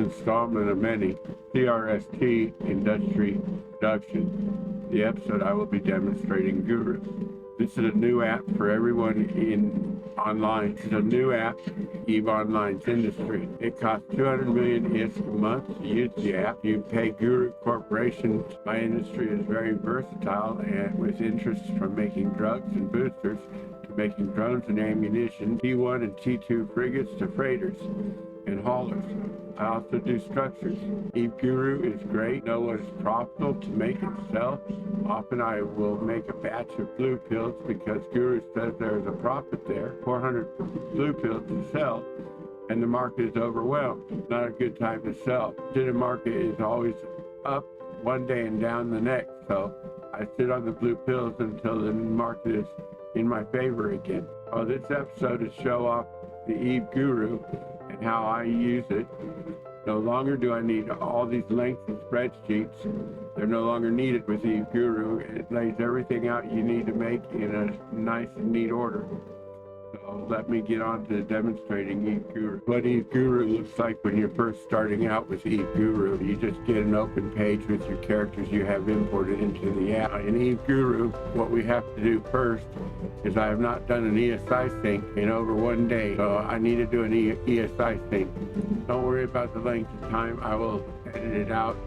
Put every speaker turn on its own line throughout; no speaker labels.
installment of many C.R.S.T. industry production. The episode I will be demonstrating Guru. This is a new app for everyone in online. It's a new app, EVE Industry. It costs 200 million ISK a month to use the app. You pay Guru Corporation. My industry is very versatile and with interests from making drugs and boosters to making drones and ammunition, T1 and T2 frigates to freighters and haulers. I also do structures. Eve Guru is great. Know what is profitable to make and sell. Often I will make a batch of blue pills because Guru says there is a profit there. 400 blue pills to sell, and the market is overwhelmed. Not a good time to sell. The market is always up one day and down the next. So I sit on the blue pills until the market is in my favor again. Well, this episode is show off the Eve Guru and how I use it. No longer do I need all these lengthy spreadsheets. They're no longer needed with Eve Guru. It lays everything out you need to make in a nice and neat order. So let me get on to demonstrating Eve Guru. What Eve Guru looks like when you're first starting out with Eve Guru. You just get an open page with your characters you have imported into the app. In Eve Guru, what we have to do first is I have not done an ESI sync in over 1 day, so I need to do an ESI sync. Don't worry about the length of time. I will edit it out.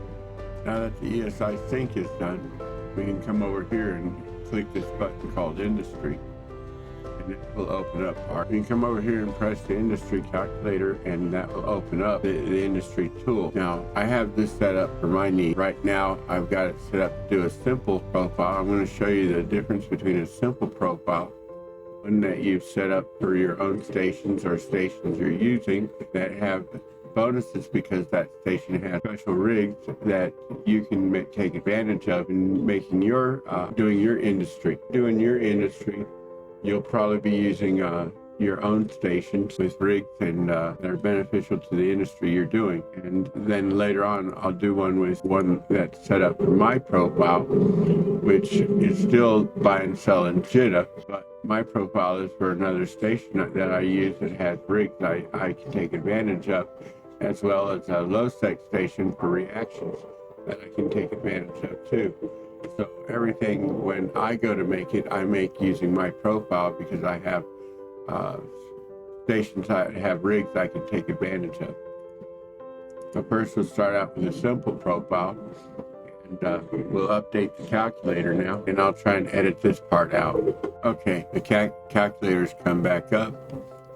Now that the ESI sync is done, we can come over here and click this button called Industry. And it will open up you can come over here and press the industry calculator, and that will open up the industry tool. Now I have this set up for my need. Right now I've got it set up to do a simple profile. I'm going to show you the difference between a simple profile, one that you've set up for your own stations or stations you're using that have bonuses because that station has special rigs that you can take advantage of in making your doing your industry. You'll probably be using your own stations with rigs and that are beneficial to the industry you're doing. And then later on, I'll do one that's set up for my profile, which is still buy and sell in JITA, but my profile is for another station that I use that has rigs I can take advantage of, as well as a low-sec station for reactions that I can take advantage of too. So everything, when I go to make it, I make using my profile because I have stations that have rigs I can take advantage of. So first we'll start out with a simple profile, and we'll update the calculator now, and I'll try and edit this part out. Okay, the calculator's come back up.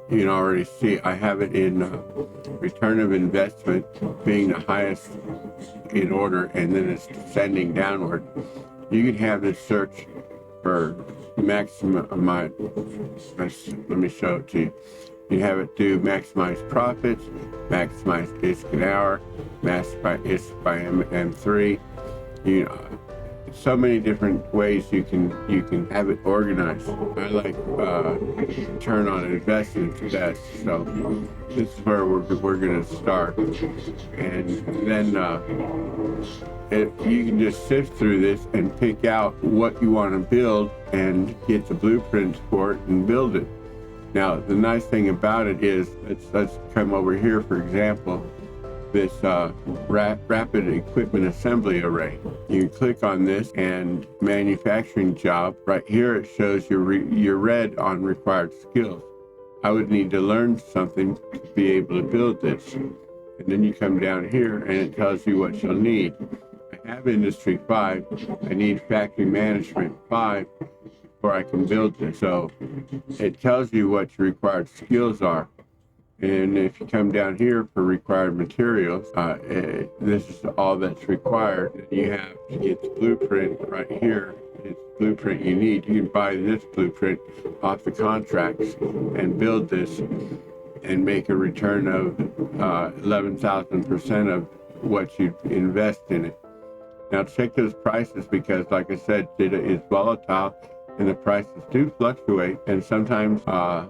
You can already see I have it in return of investment being the highest in order, and then it's descending downward. You can have this search for maximum amount. Let me show it to you. You have it do maximize profits, maximize ISK an hour, maximize ISK by M3. You know, so many different ways you can have it organized. I like return on investment best, so this is where we're going to start, and then you can just sift through this and pick out what you want to build and get the blueprints for it and build it. Now the nice thing about it is, let's come over here, for example, this rapid equipment assembly array. You can click on this and manufacturing job. Right here it shows your red on required skills. I would need to learn something to be able to build this. And then you come down here and it tells you what you'll need. I have industry 5. I need factory management 5 before I can build this. So it tells you what your required skills are. And if you come down here for required materials, this is all that's required. You have to get the blueprint right here. It's the blueprint you need. You can buy this blueprint off the contracts and build this and make a return of 11,000% of what you invest in it. Now check those prices because, like I said, data is volatile and the prices do fluctuate, and sometimes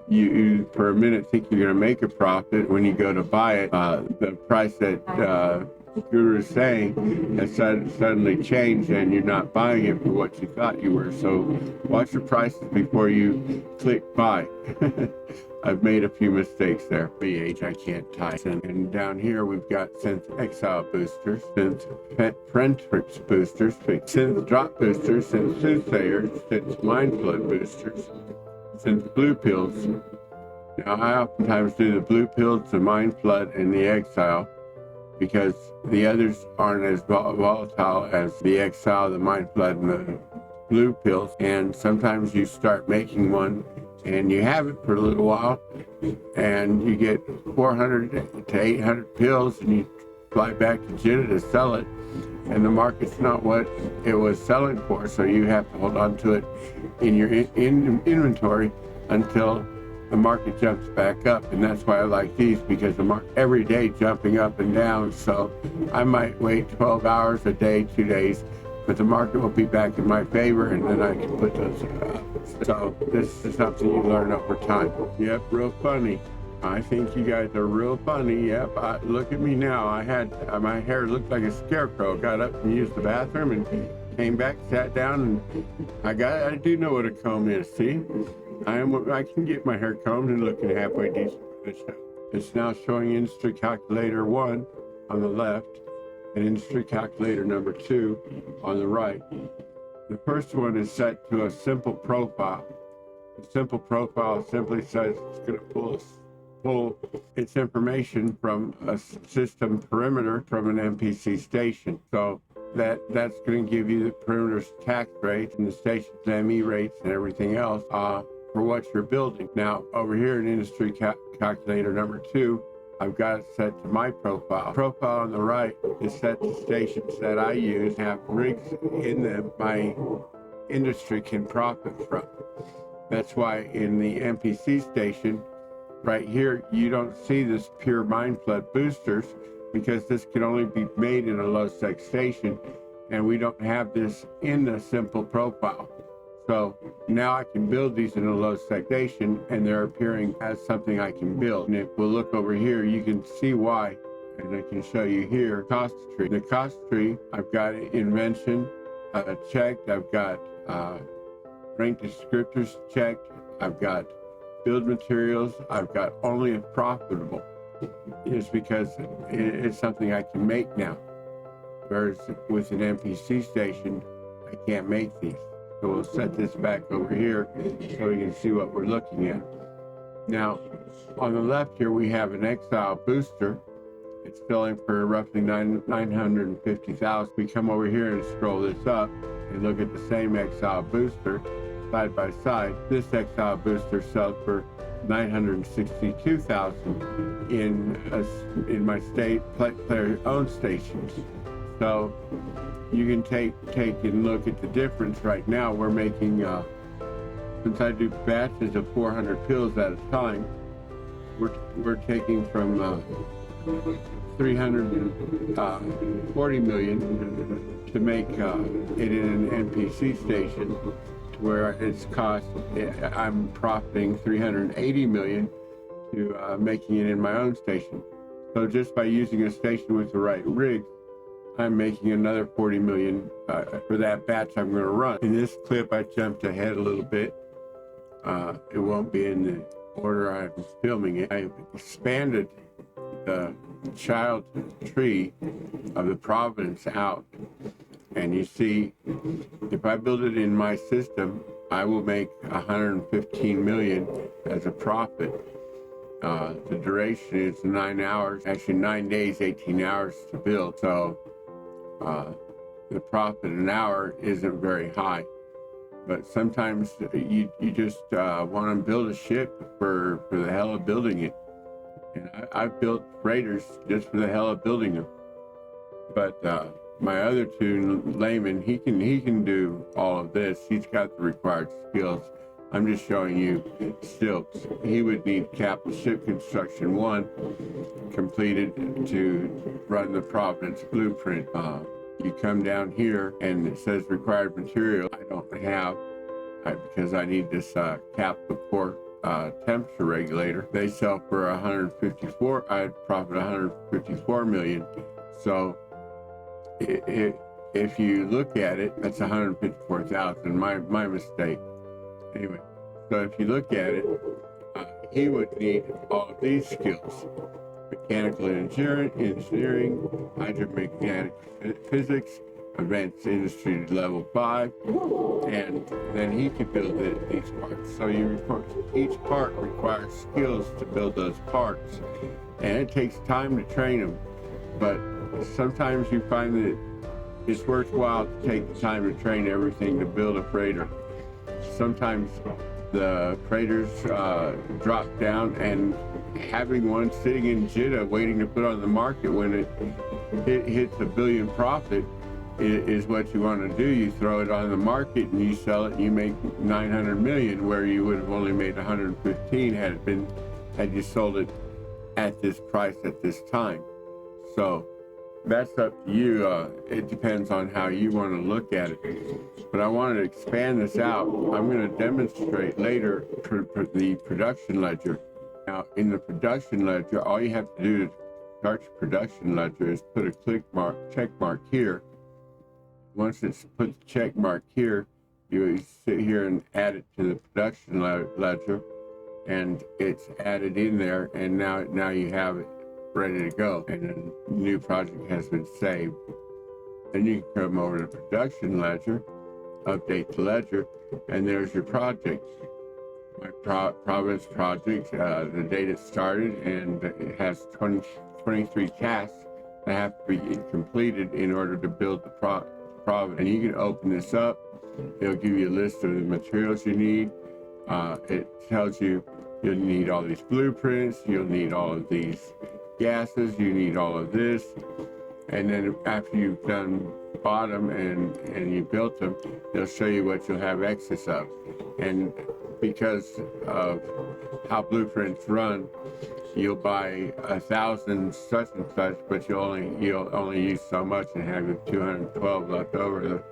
you for a minute think you're going to make a profit. When you go to buy it, the price that Guru's saying has suddenly changed and you're not buying it for what you thought you were. So watch your prices before you click buy. I've made a few mistakes there. BH, I can't type. And down here we've got synth exile boosters, synth Frentrix boosters, synth drop boosters, synth soothsayers, synth mind flood boosters, synth blue pills. Now I oftentimes do the blue pills, the mind flood, and the exile, because the others aren't as volatile as the exile, the mind flood, and the blue pills. And sometimes you start making one and you have it for a little while and you get 400 to 800 pills and you fly back to Jeddah to sell it, and the market's not what it was selling for, so you have to hold on to it in your inventory until the market jumps back up. And that's why I like these, because the market every day jumping up and down, so I might wait 12 hours a day, 2 days, but the market will be back in my favor, and then I can put those up. So this is something you learn over time. Yep, real funny. I think you guys are real funny. Yep, look at me now. I had my hair looked like a scarecrow. Got up and used the bathroom and came back, sat down, and I do know what a comb is. See, I can get my hair combed and looking halfway decent for this show. It's now showing industry calculator 1 on the left and industry calculator number 2 on the right. The first one is set to a simple profile. The simple profile simply says it's going to pull its information from a system perimeter from an MPC station. So that's going to give you the perimeter's tax rates and the station's ME rates and everything else for what you're building. Now, over here in industry calculator number 2, I've got it set to my profile. Profile on the right is set to stations that I use, have rigs in them my industry can profit from. That's why in the MPC station, right here, you don't see this pure mind flood boosters, because this can only be made in a low sec station, and we don't have this in the simple profile. So now I can build these in a low sec station, and they're appearing as something I can build. And if we'll look over here, you can see why, and I can show you here, cost tree. The cost tree, I've got invention checked, I've got rank descriptors checked, I've got build materials, I've got only if profitable. It's because it's something I can make now. Whereas with an MPC station, I can't make these. So we'll set this back over here so we can see what we're looking at. Now, on the left here, we have an exile booster. It's selling for roughly $950,000. We come over here and scroll this up and look at the same exile booster side by side. This exile booster sells for $962,000 in my state player owned stations. So you can take and look at the difference. Right now we're making since I do batches of 400 pills at a time, we're taking from 340 million to make it in an NPC station, where it's cost, I'm profiting 380 million to making it in my own station. So just by using a station with the right rig, I'm making another 40 million for that batch I'm going to run. In this clip, I jumped ahead a little bit. It won't be in the order I'm filming it. I expanded the child tree of the province out. And you see, if I build it in my system, I will make 115 million as a profit. The duration is 9 hours, actually 9 days, 18 hours to build. So the profit an hour isn't very high. But sometimes you just want to build a ship for the hell of building it. And I've built freighters just for the hell of building them. But my other two, layman, he can do all of this. He's got the required skills. I'm just showing you stilts. He would need capital ship construction 1 completed to run the Providence blueprint. You come down here and it says required material. I don't have, because I need this capital core temperature regulator. They sell for 154. I'd profit 154 million. So if you look at it, that's 154,000. My mistake. Anyway, so if you look at it, he would need all of these skills: mechanical engineering, hydromechanic physics, advanced industry level 5, and then he could build these parts. So each part requires skills to build those parts, and it takes time to train them. But sometimes you find that it's worthwhile to take the time to train everything to build a freighter. Sometimes the freighters drop down, and having one sitting in Jeddah waiting to put on the market when it hits $1 billion profit is what you want to do. You throw it on the market and you sell it, and you make 900 million, where you would have only made 115 had you sold it at this price at this time. So that's up to you. It depends on how you want to look at it. But I wanted to expand this out. I'm going to demonstrate later for the production ledger. Now, in the production ledger, all you have to do to start your production ledger is put a check mark here. Once it's put the check mark here, you sit here and add it to the production ledger, and it's added in there, and now you have it ready to go, and a new project has been saved. Then you can come over to production ledger, update the ledger, and there's your project. My Providence project, the date it started, and it has 23 tasks that have to be completed in order to build the Providence. And you can open this up. It'll give you a list of the materials you need. It tells you you'll need all these blueprints, you'll need all of these gases, you need all of this. And then after you've done bottom and you built them, they'll show you what you'll have excess of. And because of how blueprints run, you'll buy 1,000 such and such, but you'll only use so much and have your 212 left over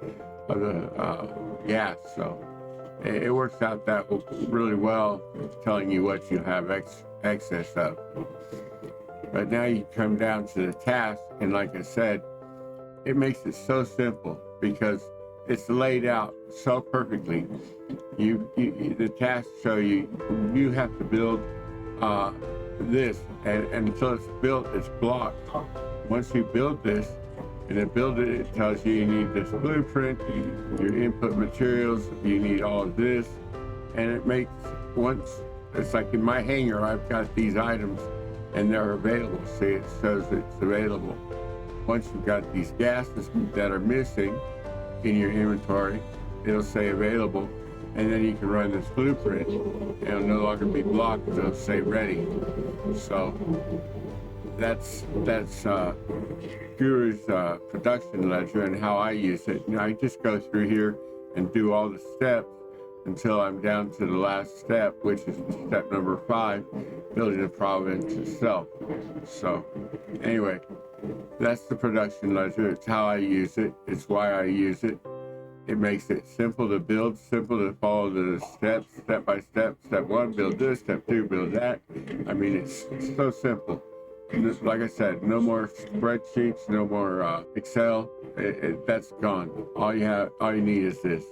of the gas. So it works out that really well, telling you what you have excess of. But now you come down to the task, and like I said, it makes it so simple because it's laid out so perfectly. The tasks show you have to build this, and until it's built, it's blocked. Once you build this, and then build it, it tells you need this blueprint, your input materials, you need all of this, and it makes it's like in my hangar, I've got these items and they're available. See, it says it's available. Once you've got these gases that are missing in your inventory, it'll say available, and then you can run this blueprint. It'll no longer be blocked, it'll say ready. So that's Guru's production ledger and how I use it. And I just go through here and do all the steps until I'm down to the last step, which is step number 5, building the Providence itself. So anyway, that's the production ledger. It's how I use it. It's why I use it. It makes it simple to build, simple to follow the steps, step by step. Step 1, build this. Step 2, build that. I mean, it's so simple. And just, like I said, no more spreadsheets, no more Excel. That's gone. All you need is this.